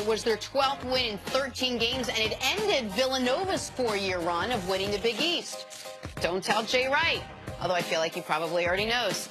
It was their 12th win in 13 games, and it ended Villanova's 4-year run of winning the Big East. Don't tell Jay Wright, although I feel like he probably already knows.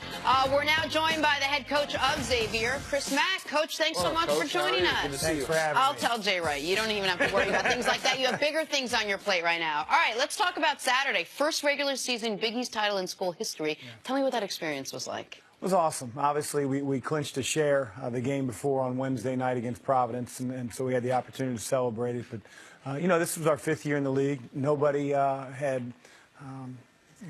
We're now joined by the head coach of Xavier, Chris Mack. Coach, thanks so much for joining us. Thanks for having me. I'll tell Jay Wright. You don't even have to worry about things like that. You have bigger things on your plate right now. All right, let's talk about Saturday. First regular season Big East title in school history. Tell me what that experience was like. It was awesome. Obviously, we clinched a share the game before on Wednesday night against Providence, and so we had the opportunity to celebrate it. But, you know, this was our 5th year in the league. Nobody had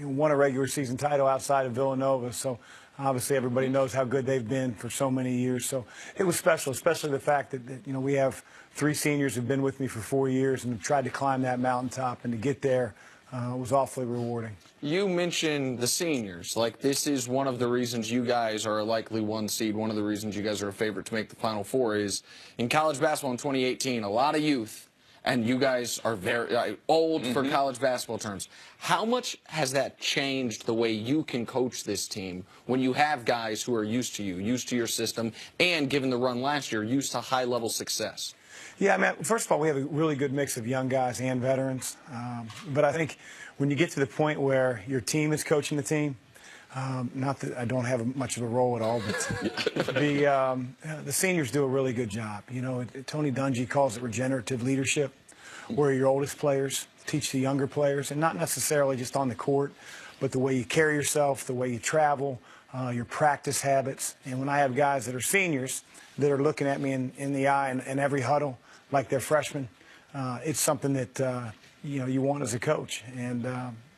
won a regular season title outside of Villanova, so obviously everybody knows how good they've been for so many years. So it was special, especially the fact that you know, we have 3 seniors who've been with me for 4 years and have tried to climb that mountaintop, and to get there was awfully rewarding. You mentioned the seniors. Like, this is one of the reasons you guys are a likely 1 seed. One of the reasons you guys are a favorite to make the Final Four is in college basketball in 2018, a lot of youth, and you guys are very old for college basketball terms. How much has that changed the way you can coach this team when you have guys who are used to you, used to your system, and given the run last year, used to high-level success? Yeah, I mean, first of all, we have a really good mix of young guys and veterans. But I think when you get to the point where your team is coaching the team, not that I don't have much of a role at all, but the seniors do a really good job. You know, Tony Dungy calls it regenerative leadership, where your oldest players teach the younger players, and not necessarily just on the court, but the way you carry yourself, the way you travel, your practice habits. And when I have guys that are seniors that are looking at me in the eye in every huddle like they're freshmen, it's something that you know, you want as a coach, and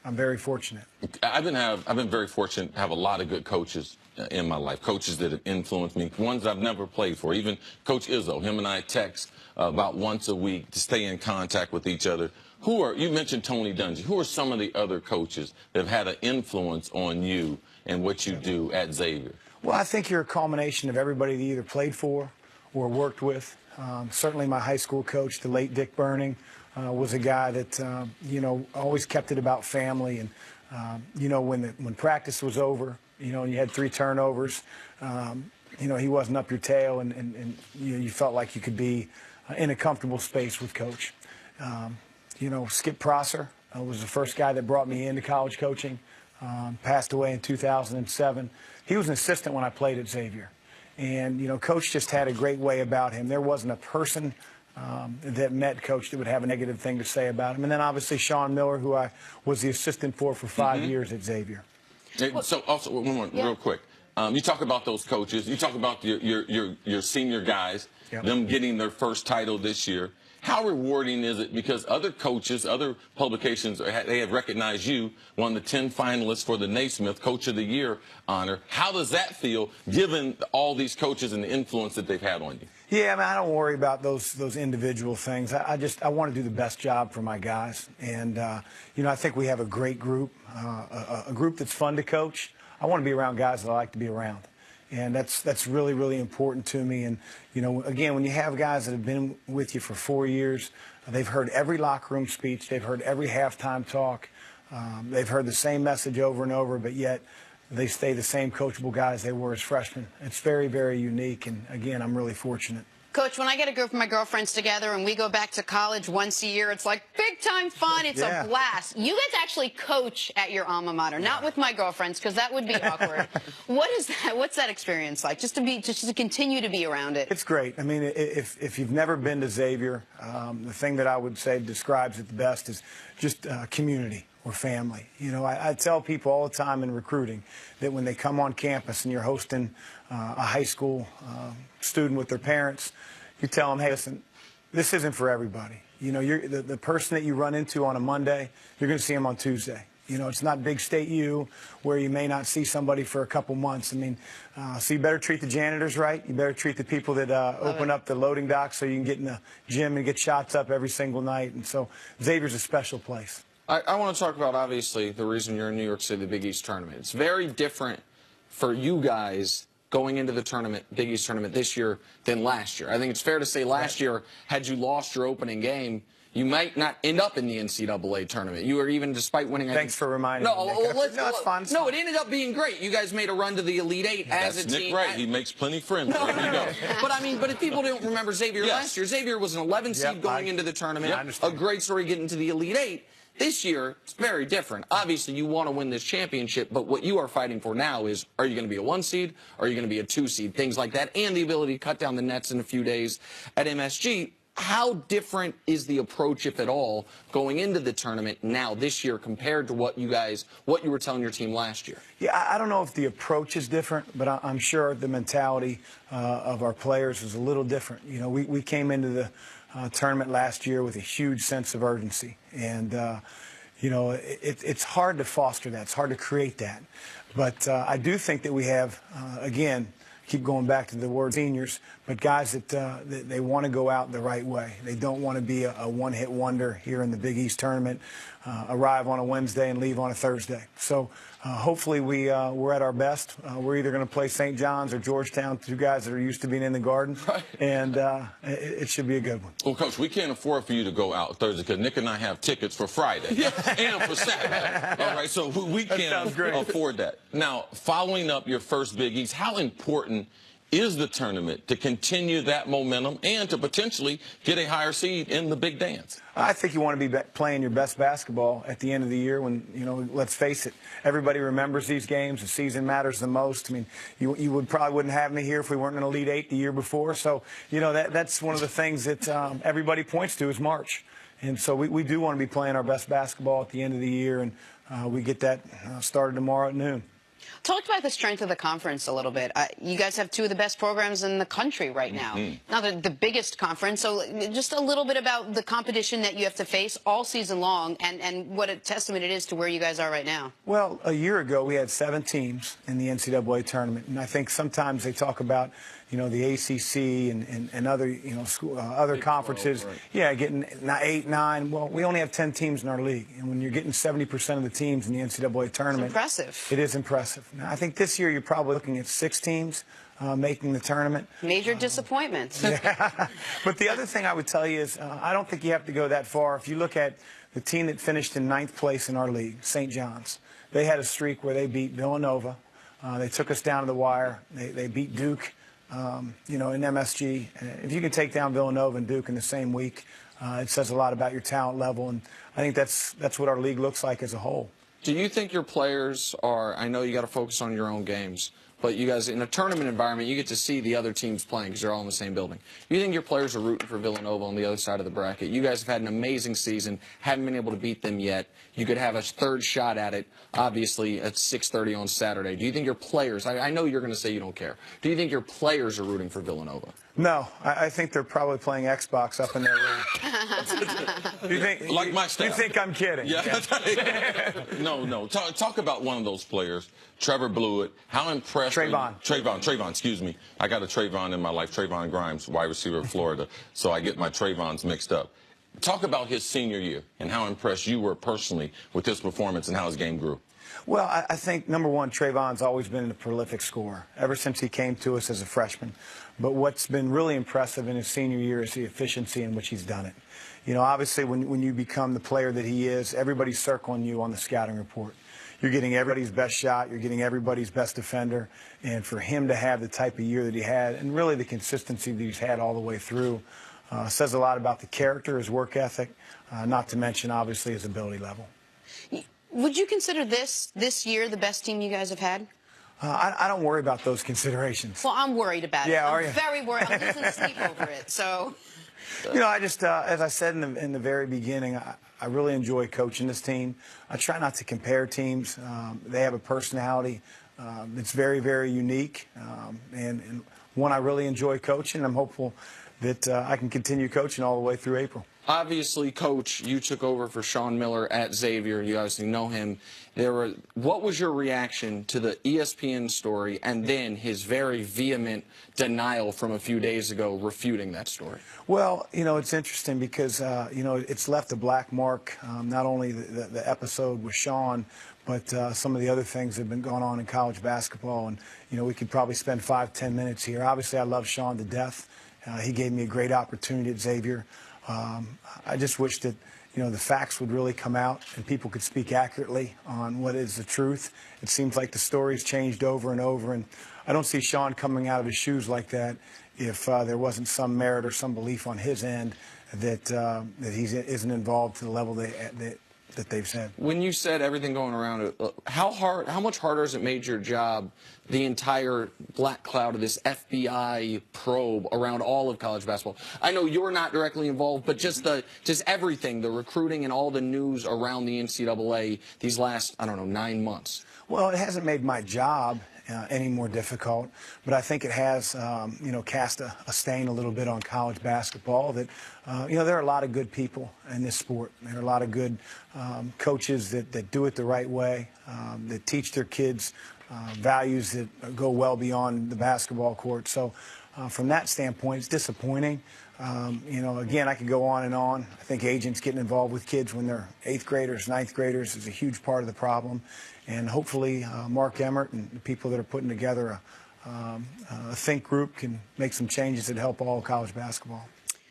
I'm very fortunate. I've been very fortunate to have a lot of good coaches in my life, coaches that have influenced me, ones I've never played for. Even Coach Izzo, him and I text about once a week to stay in contact with each other. You mentioned Tony Dungy. Who are some of the other coaches that have had an influence on you and what you do at Xavier? Well, I think you're a culmination of everybody that either played for or worked with. Certainly my high school coach, the late Dick Burning, was a guy that, you know, always kept it about family. And, you know, when practice was over, you know, and you had 3 turnovers, you know, he wasn't up your tail, and you felt like you could be in a comfortable space with Coach. You know, Skip Prosser was the first guy that brought me into college coaching, passed away in 2007. He was an assistant when I played at Xavier. And, you know, Coach just had a great way about him. There wasn't a person that met Coach that would have a negative thing to say about him. And then obviously Sean Miller, who I was the assistant for 5 years at Xavier. So also, one more, real quick. You talk about those coaches. You talk about your senior guys, them getting their first title this year. How rewarding is it? Because other coaches, other publications, they have recognized you, one of the 10 finalists for the Naismith Coach of the Year honor. How does that feel, given all these coaches and the influence that they've had on you? Yeah, I mean, I don't worry about those individual things. I want to do the best job for my guys. And, you know, I think we have a great group, a group that's fun to coach. I want to be around guys that I like to be around. And that's really, really important to me. And, you know, again, when you have guys that have been with you for 4 years, they've heard every locker room speech, they've heard every halftime talk, they've heard the same message over and over, but yet they stay the same coachable guys they were as freshmen. It's very, very unique, and, again, I'm really fortunate. Coach, when I get a group of my girlfriends together and we go back to college once a year, it's like big-time fun. It's a blast. You guys actually coach at your alma mater, not with my girlfriends, because that would be awkward. What is that? What's that experience like? Just to continue to be around it. It's great. I mean, if you've never been to Xavier, the thing that I would say describes it the best is just community or family. You know, I tell people all the time in recruiting that when they come on campus and you're hosting a high school student with their parents, you tell them, hey, listen, this isn't for everybody. You know, the person that you run into on a Monday, you're going to see them on Tuesday. You know, it's not Big State U where you may not see somebody for a couple months. I mean, so you better treat the janitors right. You better treat the people that open up the loading dock so you can get in the gym and get shots up every single night. And so Xavier's a special place. I want to talk about, obviously, the reason you're in New York City, the Big East tournament. It's very different for you guys going into the tournament, Big East tournament this year than last year. I think it's fair to say last year, had you lost your opening game, you might not end up in the NCAA tournament. You were even, despite winning. Thanks for reminding me. No, it's fun. No, it ended up being great. You guys made a run to the Elite Eight as a team. Nick Wright. He makes plenty of friends. There you go. But if people don't remember Xavier last year, Xavier was an 11 seed going into the tournament. A great story getting to the Elite Eight. This year, it's very different. Obviously, you want to win this championship, but what you are fighting for now is, are you going to be a 1 seed? Are you going to be a 2 seed? Things like that, and the ability to cut down the nets in a few days at MSG. How different is the approach, if at all, going into the tournament now this year compared to what you were telling your team last year? Yeah, I don't know if the approach is different, but I'm sure the mentality of our players is a little different. You know, we came into the tournament last year with a huge sense of urgency, and you know, it's hard to foster that. It's hard to create that. But I do think that we have, again, keep going back to the word seniors, but guys that they want to go out the right way. They don't want to be a one-hit wonder here in the Big East tournament, arrive on a Wednesday and leave on a Thursday. So hopefully we're at our best. We're either going to play St. John's or Georgetown, two guys that are used to being in the Garden, and it should be a good one. Well, Coach, we can't afford for you to go out Thursday because Nick and I have tickets for Friday and for Saturday. All right, so we can't afford that. Now, following up your first Big East, how important is the tournament to continue that momentum and to potentially get a higher seed in the big dance? I think you want to be playing your best basketball at the end of the year when, you know, let's face it, everybody remembers these games. The season matters the most. I mean, you probably wouldn't have me here if we weren't in the Elite Eight the year before. So, you know, that's one of the things that everybody points to is March. And so we do want to be playing our best basketball at the end of the year, and we get that started tomorrow at noon. Talk about the strength of the conference a little bit. You guys have two of the best programs in the country right now. Not the biggest conference, so just a little bit about the competition that you have to face all season long and what a testament it is to where you guys are right now. Well, a year ago we had 7 teams in the NCAA tournament, and I think sometimes they talk about, you know, the ACC and other, you know, other conferences, getting 8, 9. Well, we only have 10 teams in our league, and when you're getting 70% of the teams in the NCAA tournament, it's impressive. It is impressive. Now, I think this year you're probably looking at 6 teams making the tournament. Major disappointment. Yeah. But the other thing I would tell you is I don't think you have to go that far. If you look at the team that finished in 9th place in our league, St. John's, they had a streak where they beat Villanova. They took us down to the wire. They beat Duke. You know, in MSG. If you can take down Villanova and Duke in the same week, it says a lot about your talent level, and I think that's what our league looks like as a whole. Do you think your players are, I know you got to focus on your own games, but you guys, in a tournament environment, you get to see the other teams playing because you're all in the same building. You think your players are rooting for Villanova on the other side of the bracket? You guys have had an amazing season, haven't been able to beat them yet. You could have a third shot at it, obviously, at 6:30 on Saturday. Do you think your players, I know you're going to say you don't care, do you think your players are rooting for Villanova? No, I think they're probably playing Xbox up in their room. Do you think, like my staff. You think I'm kidding? Yeah. No. Talk about one of those players, Trevor Blewett. How impressed? Trayvon, excuse me. I got a Trayvon in my life, Trayvon Grimes, wide receiver of Florida, so I get my Trayvons mixed up. Talk about his senior year and how impressed you were personally with his performance and how his game grew. Well, I think, number one, Trayvon's always been a prolific scorer ever since he came to us as a freshman. But what's been really impressive in his senior year is the efficiency in which he's done it. You know, obviously, when you become the player that he is, everybody's circling you on the scouting report. You're getting everybody's best shot. You're getting everybody's best defender. And for him to have the type of year that he had, and really the consistency that he's had all the way through, says a lot about the character, his work ethic, not to mention, obviously, his ability level. Would you consider this year the best team you guys have had? I don't worry about those considerations. Well, I'm worried about it. Yeah, I'm very worried. I'm losing sleep over it. So, you know, I just, as I said in the very beginning, I really enjoy coaching this team. I try not to compare teams. They have a personality that's very, very unique, and one I really enjoy coaching. I'm hopeful that I can continue coaching all the way through April. Obviously, Coach, you took over for Sean Miller at Xavier. You obviously know him. What was your reaction to the ESPN story and then his very vehement denial from a few days ago refuting that story? Well, you know, it's interesting because, you know, it's left a black mark, not only the episode with Sean, but some of the other things that have been going on in college basketball. And, you know, we could probably spend 5-10 minutes here. Obviously, I love Sean to death. He gave me a great opportunity at Xavier. I just wish that the facts would really come out and people could speak accurately on what is the truth. It seems like the story's changed over and over, and I don't see Sean coming out of his shoes like that if there wasn't some merit or some belief on his end that he isn't involved to the level that they've said. When you said everything going around it, how much harder has it made your job, the entire black cloud of this FBI probe around all of college basketball? I know you're not directly involved, but just everything, the recruiting and all the news around the NCAA these last, I don't know, 9 months. Well, it hasn't made my job any more difficult, but I think it has, cast a stain a little bit on college basketball. That, there are a lot of good people in this sport. There are a lot of good coaches that do it the right way, that teach their kids values that go well beyond the basketball court. So, from that standpoint, it's disappointing. Again, I could go on and on. I think agents getting involved with kids when they're 8th graders, 9th graders is a huge part of the problem. And hopefully Mark Emmert and the people that are putting together a think group can make some changes that help all college basketball.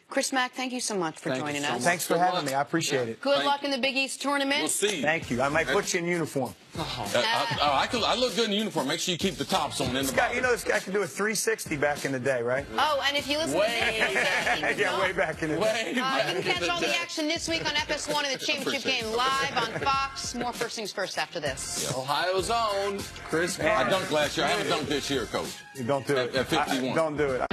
Chris Mack, thank you so much for joining us. Thanks for having me. I appreciate it. Good luck in the Big East tournament. We'll see. Thank you. I might put you in uniform. I look good in uniform. Make sure you keep the tops on. This guy could do a 360 back in the day, right? Oh, and if you listen to yeah, way back in the day. You can catch all the action this week on FS1 in the championship game live on Fox. More First Things First after this. Yeah. Ohio's own Chris Mack. I dunked last year. I haven't dunked this year, Coach. Don't do it. At 51. Don't do it.